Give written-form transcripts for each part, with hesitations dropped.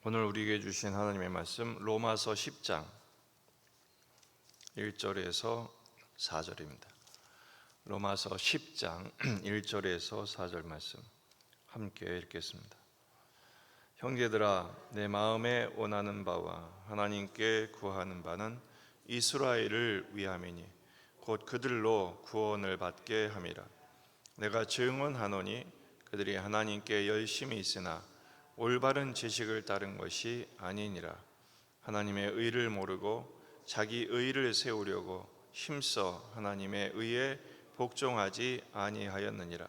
오늘 우리에게 주신 하나님의 말씀 로마서 10장 1절에서 4절입니다. 로마서 10장 1절에서 4절 말씀 함께 읽겠습니다. 형제들아, 내 마음에 원하는 바와 하나님께 구하는 바는 이스라엘을 위함이니 곧 그들로 구원을 받게 함이라. 내가 증언하노니 그들이 하나님께 열심히 있으나 올바른 지식을 따른 것이 아니니라. 하나님의 의를 모르고 자기 의를 세우려고 힘써 하나님의 의에 복종하지 아니하였느니라.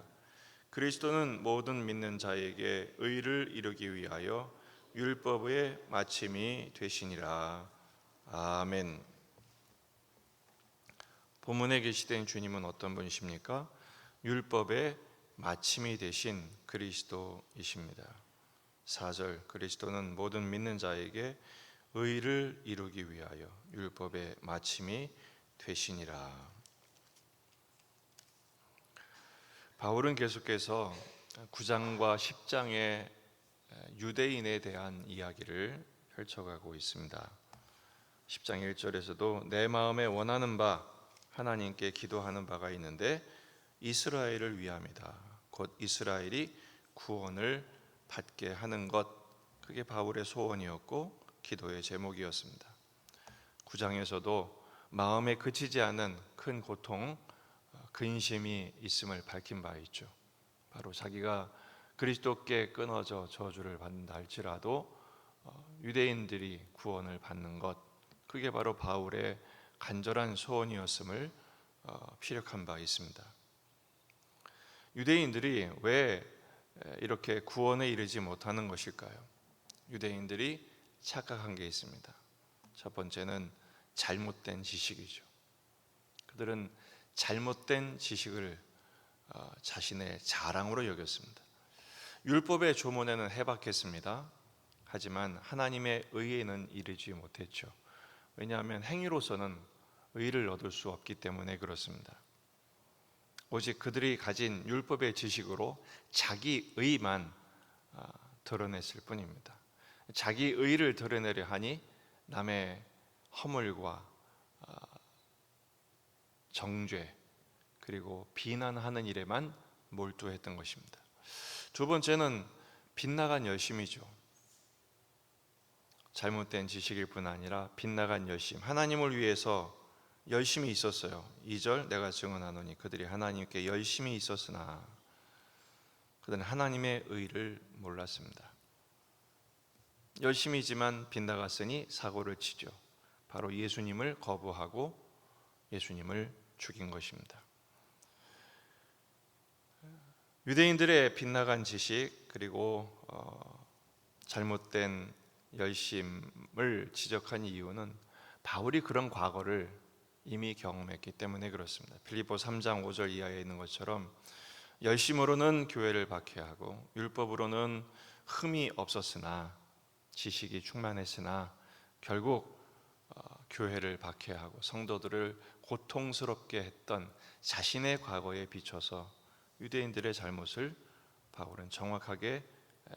그리스도는 모든 믿는 자에게 의를 이루기 위하여 율법의 마침이 되시니라. 아멘. 본문에 계시된 주님은 어떤 분이십니까? 율법의 마침이 되신 그리스도이십니다. 4절, 그리스도는 모든 믿는 자에게 의를 이루기 위하여 율법의 마침이 되시니라. 바울은 계속해서 9장과 10장의 유대인에 대한 이야기를 펼쳐가고 있습니다. 10장 1절에서도 내 마음에 원하는 바, 하나님께 기도하는 바가 있는데 이스라엘을 위함이다. 곧 이스라엘이 구원을 받게 하는 것, 그게 바울의 소원이었고 기도의 제목이었습니다. 9장에서도 마음에 그치지 않은 큰 고통, 근심이 있음을 밝힌 바 있죠. 바로 자기가 그리스도께 끊어져 저주를 받는다 할지라도 유대인들이 구원을 받는 것, 그게 바로 바울의 간절한 소원이었음을 피력한 바 있습니다. 유대인들이 왜 이렇게 구원에 이르지 못하는 것일까요? 유대인들이 착각한 게 있습니다. 첫 번째는 잘못된 지식이죠. 그들은 잘못된 지식을 자신의 자랑으로 여겼습니다. 율법의 조문에는 해박했습니다. 하지만 하나님의 의에는 이르지 못했죠. 왜냐하면 행위로서는 의를 얻을 수 없기 때문에 그렇습니다. 오직 그들이 가진 율법의 지식으로 자기 의만 드러냈을 뿐입니다. 자기 의를 드러내려 하니 남의 허물과 정죄 그리고 비난하는 일에만 몰두했던 것입니다. 두 번째는 빗나간 열심이죠. 잘못된 지식일 뿐 아니라 빗나간 열심, 하나님을 위해서 열심히 있었어요. 2절, 내가 증언하노니 그들이 하나님께 열심히 있었으나 그들은 하나님의 의를 몰랐습니다. 열심이지만 빗나갔으니 사고를 치죠. 바로 예수님을 거부하고 예수님을 죽인 것입니다. 유대인들의 빗나간 지식 그리고 잘못된 열심을 지적한 이유는 바울이 그런 과거를 이미 경험했기 때문에 그렇습니다. 빌립보 3장 5절 이하에 있는 것처럼 열심으로는 교회를 박해하고 율법으로는 흠이 없었으나 지식이 충만했으나 결국 교회를 박해하고 성도들을 고통스럽게 했던 자신의 과거에 비춰서 유대인들의 잘못을 바울은 정확하게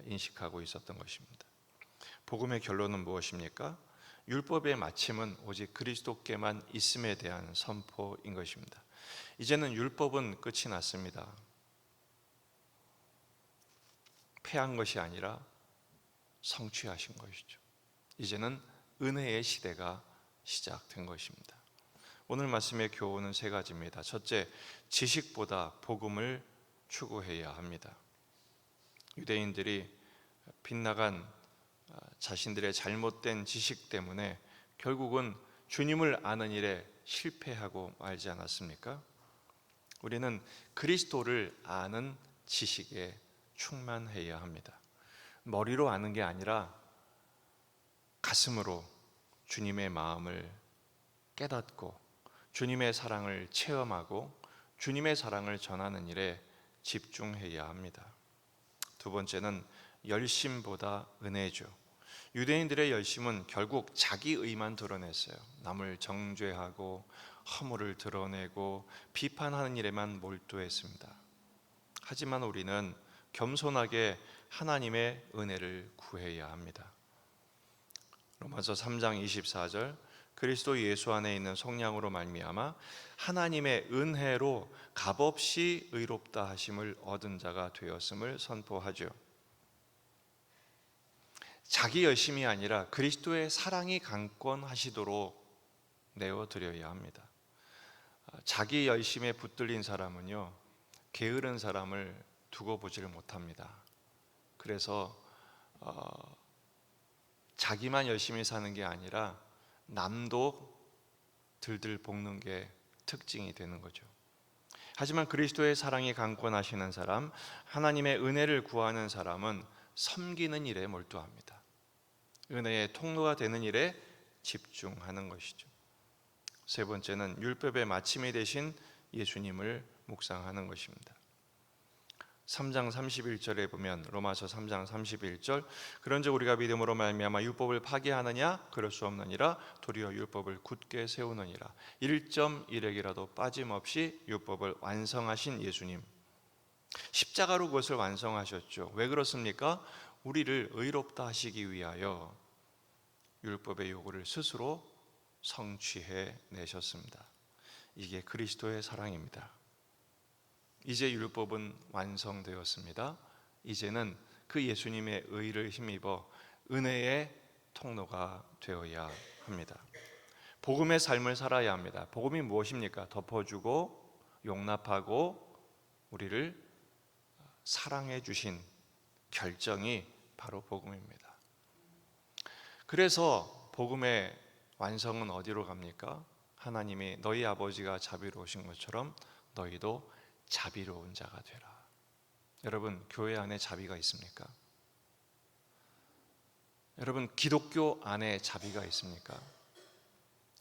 인식하고 있었던 것입니다. 복음의 결론은 무엇입니까? 율법의 마침은 오직 그리스도께만 있음에 대한 선포인 것입니다. 이제는 율법은 끝이 났습니다. 폐한 것이 아니라 성취하신 것이죠. 이제는 은혜의 시대가 시작된 것입니다. 오늘 말씀의 교훈은 세 가지입니다. 첫째, 지식보다 복음을 추구해야 합니다. 유대인들이 빗나간 자신들의 잘못된 지식 때문에 결국은 주님을 아는 일에 실패하고 말지 않았습니까? 우리는 그리스도를 아는 지식에 충만해야 합니다. 머리로 아는 게 아니라 가슴으로 주님의 마음을 깨닫고 주님의 사랑을 체험하고 주님의 사랑을 전하는 일에 집중해야 합니다. 두 번째는 열심보다 은혜죠. 유대인들의 열심은 결국 자기 의만 드러냈어요. 남을 정죄하고 허물을 드러내고 비판하는 일에만 몰두했습니다. 하지만 우리는 겸손하게 하나님의 은혜를 구해야 합니다. 로마서 3장 24절 그리스도 예수 안에 있는 속량으로 말미암아 하나님의 은혜로 값없이 의롭다 하심을 얻은 자가 되었음을 선포하죠. 자기 열심이 아니라 그리스도의 사랑이 강권하시도록 내어드려야 합니다. 자기 열심에 붙들린 사람은요, 게으른 사람을 두고 보지를 못합니다. 그래서 자기만 열심히 사는 게 아니라 남도 들들 볶는 게 특징이 되는 거죠. 하지만 그리스도의 사랑이 강권하시는 사람, 하나님의 은혜를 구하는 사람은 섬기는 일에 몰두합니다. 은혜의 통로가 되는 일에 집중하는 것이죠. 세 번째는 율법의 마침이 되신 예수님을 묵상하는 것입니다. 3장 31절에 보면 로마서 3장 31절 그런즉 우리가 믿음으로 말미암아 율법을 파기하느냐 그럴 수 없느니라 도리어 율법을 굳게 세우느니라. 1.1핵이라도 빠짐없이 율법을 완성하신 예수님, 십자가로 그것을 완성하셨죠. 왜 그렇습니까? 우리를 의롭다 하시기 위하여 율법의 요구를 스스로 성취해 내셨습니다. 이게 그리스도의 사랑입니다. 이제 율법은 완성되었습니다. 이제는 그 예수님의 의를 힘입어 은혜의 통로가 되어야 합니다. 복음의 삶을 살아야 합니다. 복음이 무엇입니까? 덮어주고 용납하고 우리를 사랑해 주신 결정이 바로 복음입니다. 그래서 복음의 완성은 어디로 갑니까? 하나님이 너희 아버지가 자비로우신 것처럼 너희도 자비로운 자가 되라. 여러분, 교회 안에 자비가 있습니까? 여러분, 기독교 안에 자비가 있습니까?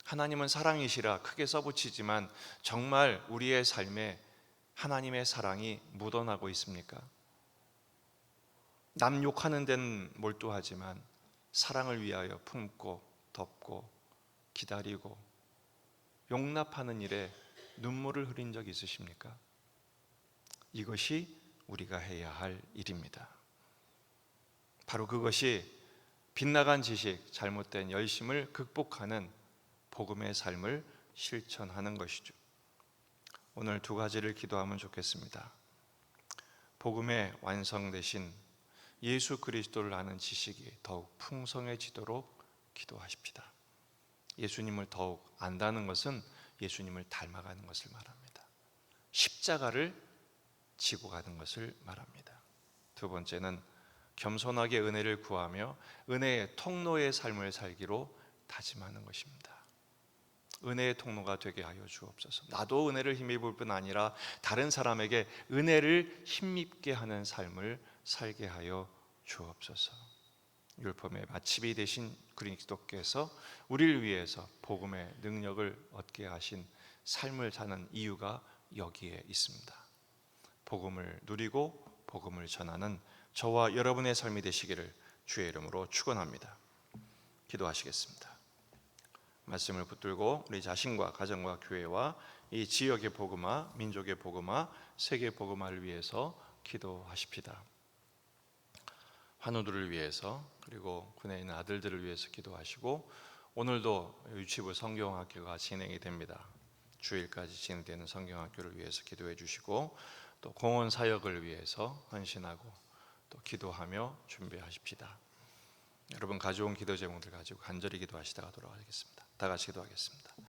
하나님은 사랑이시라 크게 써붙이지만 정말 우리의 삶에 하나님의 사랑이 묻어나고 있습니까? 남 욕하는 데는 몰두하지만 사랑을 위하여 품고 덮고 기다리고 용납하는 일에 눈물을 흘린 적 있으십니까? 이것이 우리가 해야 할 일입니다. 바로 그것이 빗나간 지식, 잘못된 열심을 극복하는 복음의 삶을 실천하는 것이죠. 오늘 두 가지를 기도하면 좋겠습니다. 복음의 완성되신 예수 그리스도를 아는 지식이 더욱 풍성해지도록 기도하십시다. 예수님을 더욱 안다는 것은 예수님을 닮아가는 것을 말합니다. 십자가를 지고 가는 것을 말합니다. 두 번째는 겸손하게 은혜를 구하며 은혜의 통로의 삶을 살기로 다짐하는 것입니다. 은혜의 통로가 되게 하여 주옵소서. 나도 은혜를 힘입을 뿐 아니라 다른 사람에게 은혜를 힘입게 하는 삶을 살게 하여 주옵소서. 율법의 마침이 되신 그리스도께서 우리를 위해서 복음의 능력을 얻게 하신 삶을 사는 이유가 여기에 있습니다. 복음을 누리고 복음을 전하는 저와 여러분의 삶이 되시기를 주의 이름으로 축원합니다. 기도하시겠습니다. 말씀을 붙들고 우리 자신과 가정과 교회와 이 지역의 복음화, 민족의 복음화, 세계 복음화를 위해서 기도하십시다. 환우들을 위해서 그리고 군에 있는 아들들을 위해서 기도하시고 오늘도 유치부 성경학교가 진행이 됩니다. 주일까지 진행되는 성경학교를 위해서 기도해 주시고 또 공헌 사역을 위해서 헌신하고 또 기도하며 준비하십시다. 여러분 가져온 기도 제목들 가지고 간절히 기도하시다가 돌아가겠습니다. 다 같이 기도하겠습니다.